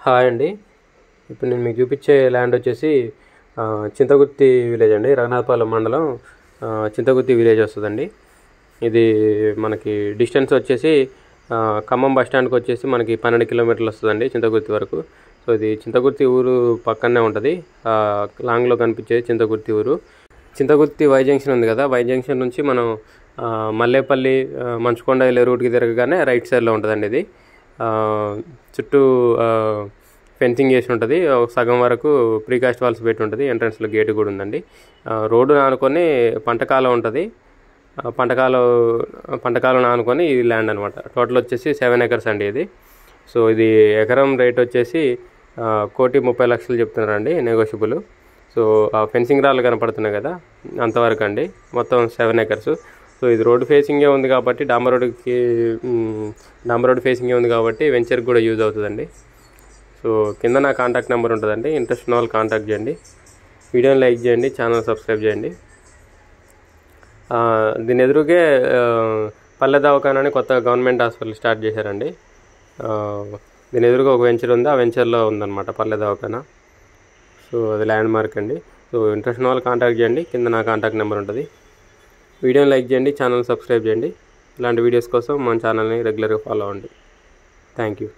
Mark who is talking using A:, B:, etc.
A: Hi అండి. ఇప్పుడు నేను మీకు చూపించే ల్యాండ్ వచ్చేసి చింతగుత్తి విలేజ్ అండి. రఘునాథపాలెం మండలం చింతగుత్తి విలేజ్ వస్తుందండి. ఇది మనకి డిస్టెన్స్ వచ్చేసి ఖమ్మం బస్ స్టాండ్కి వచ్చేసి మనకి 12 కిలోమీటర్లు వస్తుందండి చింతగుత్తి వరకు. సో ఇది చింతగుత్తి ఊరు పక్కనే ఉంటుంది. లాంగ్లో కనిపించేది చింతగుత్తి ఊరు. చింతగుత్తి వై జంక్షన్ ఉంది కదా, వై జంక్షన్ నుంచి మనం మల్లేపల్లి మంచుకొండ వెళ్ళే రూట్కి తిరగగానే రైట్ సైడ్లో ఉంటుందండి. ఇది చుట్టూ ఫెన్సింగ్ చేసి ఉంటుంది. సగం వరకు ప్రీకాస్ట్ వాల్స్ పెట్టి ఉంటుంది. ఎంట్రన్స్లో గేట్ కూడా ఉందండి. రోడ్డు ఆనుకొని పంటకాలం ఉంటుంది. పంటకాలం ఆనుకొని ఈ ల్యాండ్ అనమాట. టోటల్ వచ్చేసి 7 acres అండి ఇది. సో ఇది ఎకరం రేట్ వచ్చేసి 1,30,00,000 చెప్తున్నారండి, నెగోషియబుల్. సో ఆ ఫెన్సింగ్ రాళ్ళు కనపడుతున్నాయి కదా, అంతవరకు అండి. మొత్తం 7 acres. సో ఇది రోడ్డు ఫేసింగే ఉంది కాబట్టి డాంబర్ రోడ్ ఫేసింగే ఉంది కాబట్టి వెంచర్కి కూడా యూజ్ అవుతుందండి. సో కింద నా కాంటాక్ట్ నెంబర్ ఉంటుందండి. ఇంట్రెస్ట్ ఉన్న వాళ్ళు కాంటాక్ట్ చేయండి. వీడియోని లైక్ చేయండి, ఛానల్ సబ్స్క్రైబ్ చేయండి. దీని ఎదురుగే పల్లె దవాఖానా అని కొత్త గవర్నమెంట్ హాస్పిటల్ స్టార్ట్ చేశారండి. దీని ఎదురుగా ఒక వెంచర్ ఉంది, ఆ వెంచర్లో ఉందన్నమాట పల్లె దవాఖానా. సో అది ల్యాండ్ మార్క్ అండి. సో ఇంట్రెస్ట్ ఉన్న వాళ్ళు కాంటాక్ట్ చేయండి. కింద నా కాంటాక్ట్ నెంబర్ ఉంటుంది. వీడియోని లైక్ చేయండి, ఛానల్ సబ్స్క్రైబ్ చేయండి. ఇలాంటి వీడియోస్ కోసం మన ఛానల్ని రెగ్యులర్గా ఫాలో అవ్వండి. Thank you.